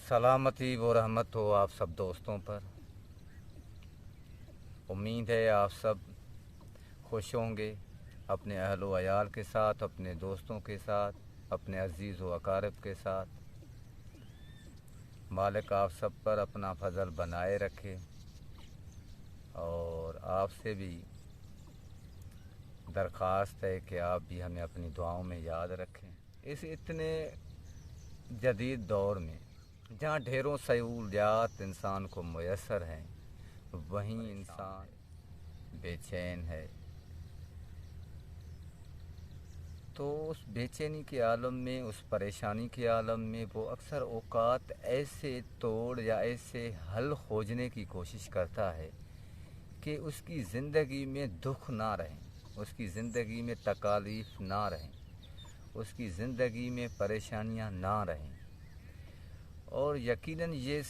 सलामती व रहमत हो आप सब दोस्तों पर। उम्मीद है आप सब खुश होंगे अपने अहल व अयाल के साथ, अपने दोस्तों के साथ, अपने अजीज़ व अकारब के साथ। मालिक आप सब पर अपना फजल बनाए रखे और आपसे भी दरख्वास्त है कि आप भी हमें अपनी दुआओं में याद रखें। इस इतने जदीद दौर में जहाँ ढेरों सहूलियात इंसान को मुयस्सर हैं, वहीं इंसान बेचैन है। तो उस बेचैनी के आलम में, उस परेशानी के आलम में वो अक्सर औक़ात ऐसे तोड़ या ऐसे हल खोजने की कोशिश करता है कि उसकी ज़िंदगी में दुख ना रहें, उसकी ज़िंदगी में तकालीफ ना रहें, उसकी ज़िंदगी में परेशानियां ना रहें। और यकीनन ये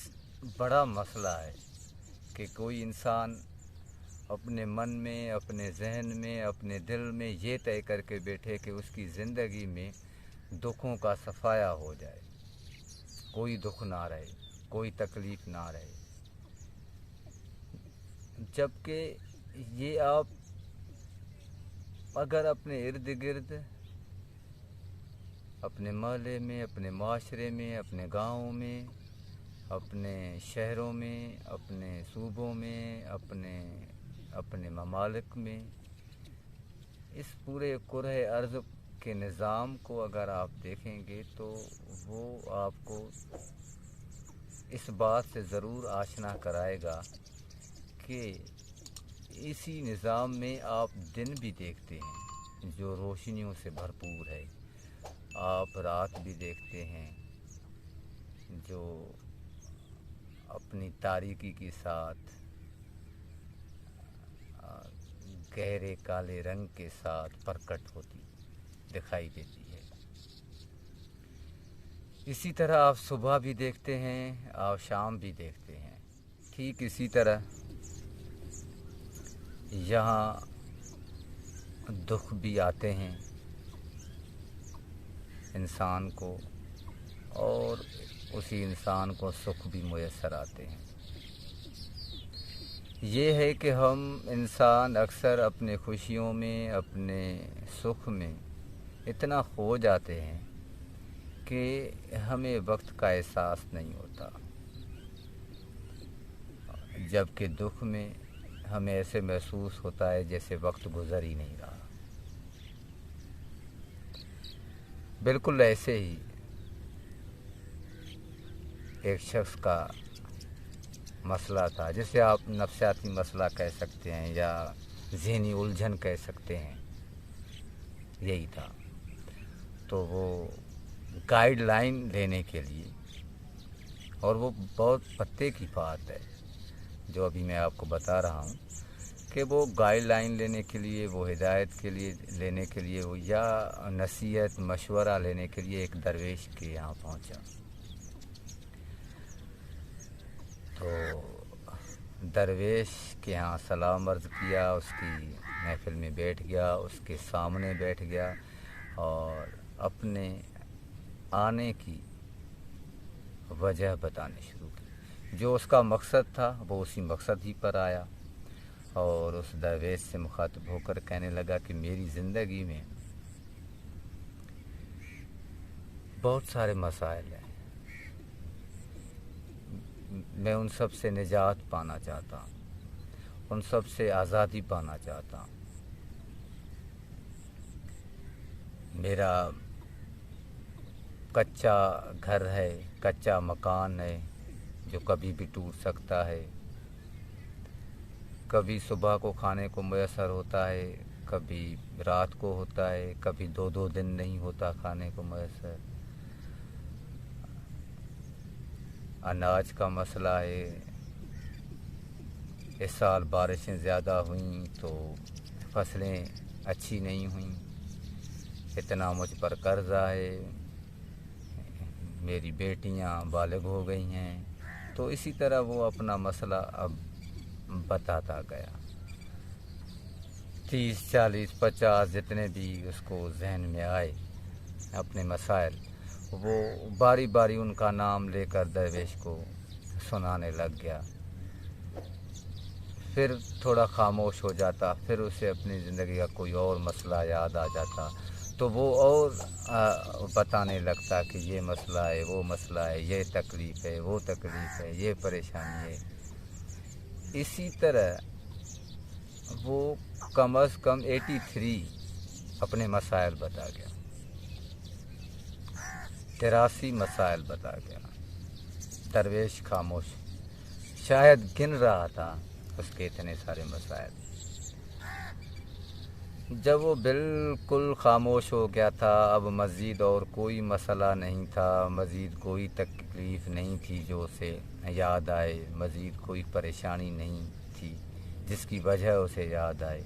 बड़ा मसला है कि कोई इंसान अपने मन में, अपने जहन में, अपने दिल में ये तय करके बैठे कि उसकी ज़िंदगी में दुखों का सफाया हो जाए, कोई दुख ना रहे, कोई तकलीफ़ ना रहे। जबकि ये आप अगर अपने इर्द गिर्द, अपने महल्ले में, अपने माशरे में, अपने गाँव में, अपने शहरों में, अपने सूबों में, अपने ममालिक में, इस पूरे कुरे अर्ज़ के निज़ाम को अगर आप देखेंगे तो वो आपको इस बात से ज़रूर आशना कराएगा कि इसी निज़ाम में आप दिन भी देखते हैं जो रोशनियों से भरपूर है, आप रात भी देखते हैं जो अपनी तारीकी के साथ, गहरे काले रंग के साथ प्रकट होती दिखाई देती है। इसी तरह आप सुबह भी देखते हैं, आप शाम भी देखते हैं। ठीक इसी तरह यहाँ दुख भी आते हैं इंसान को, और उसी इंसान को सुख भी मुयस्सर आते हैं। ये है कि हम इंसान अक्सर अपने खुशियों में, अपने सुख में इतना खो जाते हैं कि हमें वक्त का एहसास नहीं होता, जबकि दुख में हमें ऐसे महसूस होता है जैसे वक्त गुज़र ही नहीं रहा। बिल्कुल ऐसे ही एक शख्स का मसला था, जिसे आप नफ्सियाती मसला कह सकते हैं या ज़हनी उलझन कह सकते हैं, यही था। तो वो गाइडलाइन लेने के लिए, और वो बहुत पत्ते की बात है जो अभी मैं आपको बता रहा हूँ, कि वो गाइडलाइन लेने के लिए, वो हिदायत के लिए लेने के लिए, वो या नसीहत मशवरा लेने के लिए एक दरवेश के यहाँ पहुँचा। तो दरवेश के यहाँ सलाम अर्ज़ किया, उसकी महफ़िल में बैठ गया, उसके सामने बैठ गया और अपने आने की वजह बतानी शुरू की। जो उसका मकसद था वो उसी मकसद ही पर आया और उस दरवेश से मुखातिब होकर कहने लगा कि मेरी ज़िंदगी में बहुत सारे मसाइल हैं, मैं उन सब से निजात पाना चाहता हूँ, उन सब से आज़ादी पाना चाहता हूँ। मेरा कच्चा घर है, कच्चा मकान है जो कभी भी टूट सकता है। कभी सुबह को खाने को मुयस्सर होता है, कभी रात को होता है, कभी दो दो दिन नहीं होता खाने को मुयस्सर। अनाज का मसला है, इस साल बारिशें ज़्यादा हुईं तो फसलें अच्छी नहीं हुईं, इतना मुझ पर कर्ज़ा है, मेरी बेटियां बालिग हो गई हैं। तो इसी तरह वो अपना मसला अब बताता गया। 30, 40, 50 जितने भी उसको जहन में आए अपने मसाइल, वो बारी बारी उनका नाम लेकर दरवेश को सुनाने लग गया। फिर थोड़ा खामोश हो जाता, फिर उसे अपनी ज़िंदगी का कोई और मसला याद आ जाता तो वो और बताने लगता कि ये मसला है, वो मसला है, ये तकलीफ़ है, वो तकलीफ़ है, ये परेशानी है। इसी तरह वो कम अज़ कम 83 अपने मसाइल बता गया, 83 मसाइल बता गया। दरवेश खामोश, शायद गिन रहा था उसके इतने सारे मसाइल। जब वो बिल्कुल खामोश हो गया था, अब मज़ीद और कोई मसला नहीं था, मज़ीद कोई तकलीफ़ नहीं थी जो उसे याद आए, मज़ीद कोई परेशानी नहीं थी जिसकी वजह उसे याद आए,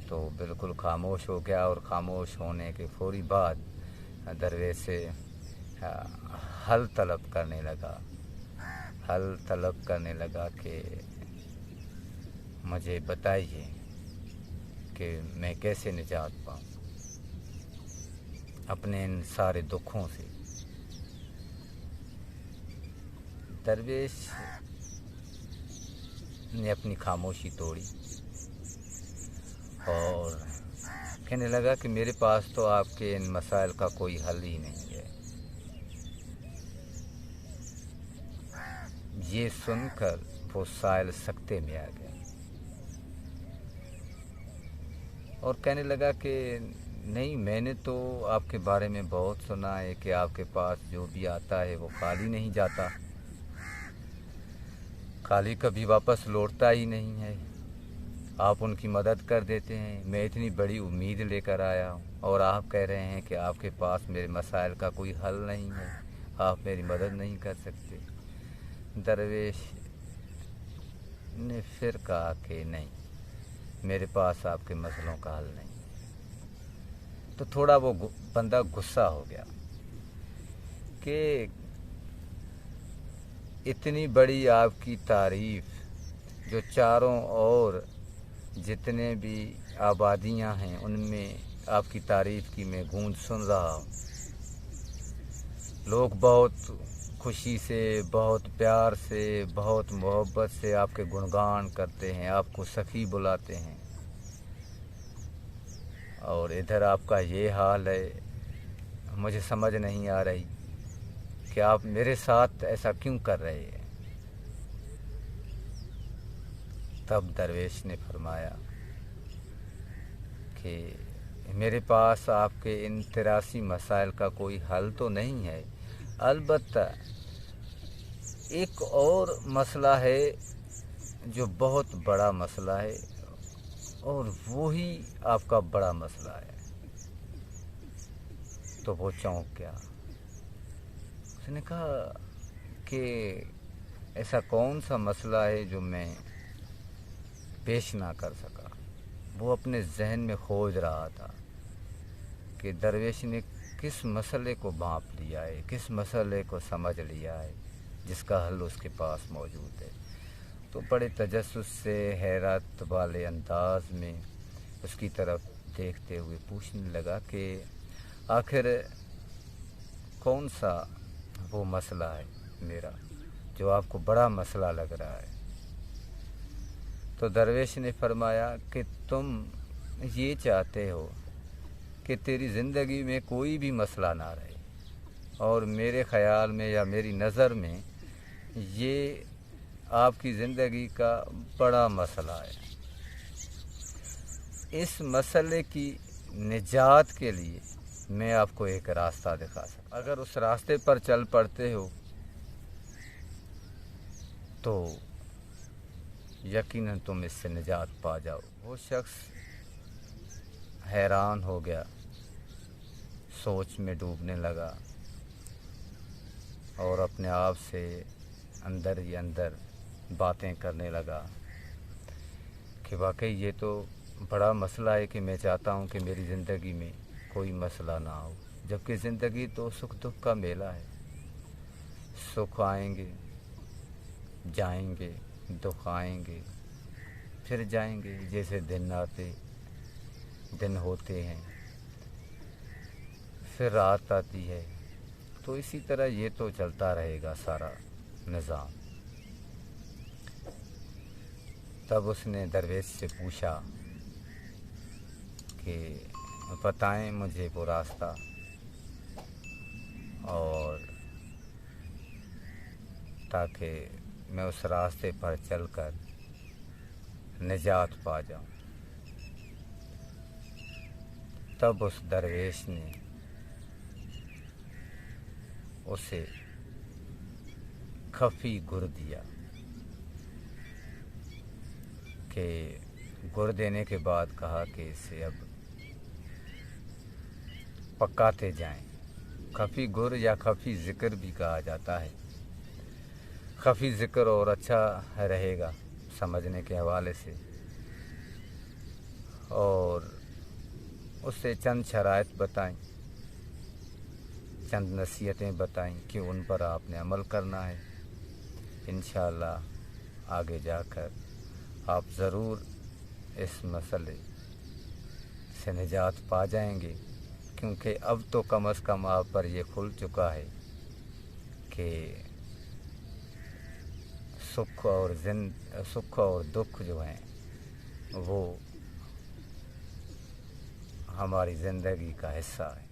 तो बिल्कुल खामोश हो गया। और ख़ामोश होने के फौरी बाद दरवेश से हल तलब करने लगा कि मुझे बताइए कि मैं कैसे निजात पाऊँ अपने इन सारे दुखों से। दरवेश ने अपनी खामोशी तोड़ी और कहने लगा कि मेरे पास तो आपके इन मसाइल का कोई हल ही नहीं है। ये सुनकर वो साइल सकते में आ गया और कहने लगा कि नहीं, मैंने तो आपके बारे में बहुत सुना है कि आपके पास जो भी आता है वो खाली नहीं जाता, खाली कभी वापस लौटता ही नहीं है। आप उनकी मदद कर देते हैं। मैं इतनी बड़ी उम्मीद लेकर आया हूँ और आप कह रहे हैं कि आपके पास मेरे मसाइल का कोई हल नहीं है, आप मेरी मदद नहीं कर सकते। दरवेश ने फिर कहा कि नहीं, मेरे पास आपके मसलों का हल नहीं है। तो थोड़ा वो बंदा गुस्सा हो गया कि इतनी बड़ी आपकी तारीफ़ जो चारों ओर जितने भी आबादियां हैं उनमें आपकी तारीफ़ की मैं गूंज सुन रहा हूँ। लोग बहुत खुशी से, बहुत प्यार से, बहुत मोहब्बत से आपके गुणगान करते हैं, आपको सखी बुलाते हैं, और इधर आपका ये हाल है। मुझे समझ नहीं आ रही कि आप मेरे साथ ऐसा क्यों कर रहे हैं। तब दरवेश ने फरमाया कि मेरे पास आपके इन 83 मसाइल का कोई हल तो नहीं है, अलबत्ता एक और मसला है जो बहुत बड़ा मसला है और वही आपका बड़ा मसला है। तो वो चौंक गया। उसने कहा कि ऐसा कौन सा मसला है जो मैं पेश ना कर सका। वो अपने जहन में खोज रहा था कि दरवेश ने किस मसले को भांप लिया है, किस मसले को समझ लिया है जिसका हल उसके पास मौजूद है। तो बड़े तजस्सुस से, हैरत वाले अंदाज में उसकी तरफ देखते हुए पूछने लगा कि आखिर कौन सा वो मसला है मेरा जो आपको बड़ा मसला लग रहा है। तो दरवेश ने फरमाया कि तुम ये चाहते हो कि तेरी ज़िंदगी में कोई भी मसला ना रहे, और मेरे ख़याल में या मेरी नज़र में ये आपकी ज़िंदगी का बड़ा मसला है। इस मसले की निजात के लिए मैं आपको एक रास्ता दिखा सकता। अगर उस रास्ते पर चल पड़ते हो तो यकीनन तुम इससे निजात पा जाओ। वो शख्स हैरान हो गया, सोच में डूबने लगा और अपने आप से अंदर ही अंदर बातें करने लगा कि वाकई ये तो बड़ा मसला है कि मैं चाहता हूँ कि मेरी ज़िंदगी में कोई मसला ना हो, जबकि ज़िंदगी तो सुख दुख का मेला है। सुख आएंगे, जाएंगे, दुख आएंगे, फिर जाएंगे, जैसे दिन होते हैं, फिर रात आती है, تو اسی طرح یہ تو چلتا رہے گا سارا نظام۔ تب اس نے درویش سے پوچھا کہ بتائیں مجھے وہ راستہ، اور تاکہ میں اس راستے پر چل کر نجات پا جاؤں۔ تب اس درویش نے اسے خفی گر دیا کہ گر دینے کے بعد کہا کہ اسے اب پکاتے جائیں۔ خفی گر یا خفی ذکر بھی کہا جاتا ہے۔ خفی ذکر اور اچھا رہے گا سمجھنے کے حوالے سے، اور اس سے چند شرائط بتائیں، چند نصیحتیں بتائیں کہ ان پر آپ نے عمل کرنا ہے۔ انشاءاللہ آگے جا کر آپ ضرور اس مسئلے سے نجات پا جائیں گے، کیونکہ اب تو کم از کم آپ پر یہ کھل چکا ہے کہ سکھ اور دکھ جو ہیں وہ ہماری زندگی کا حصہ ہے۔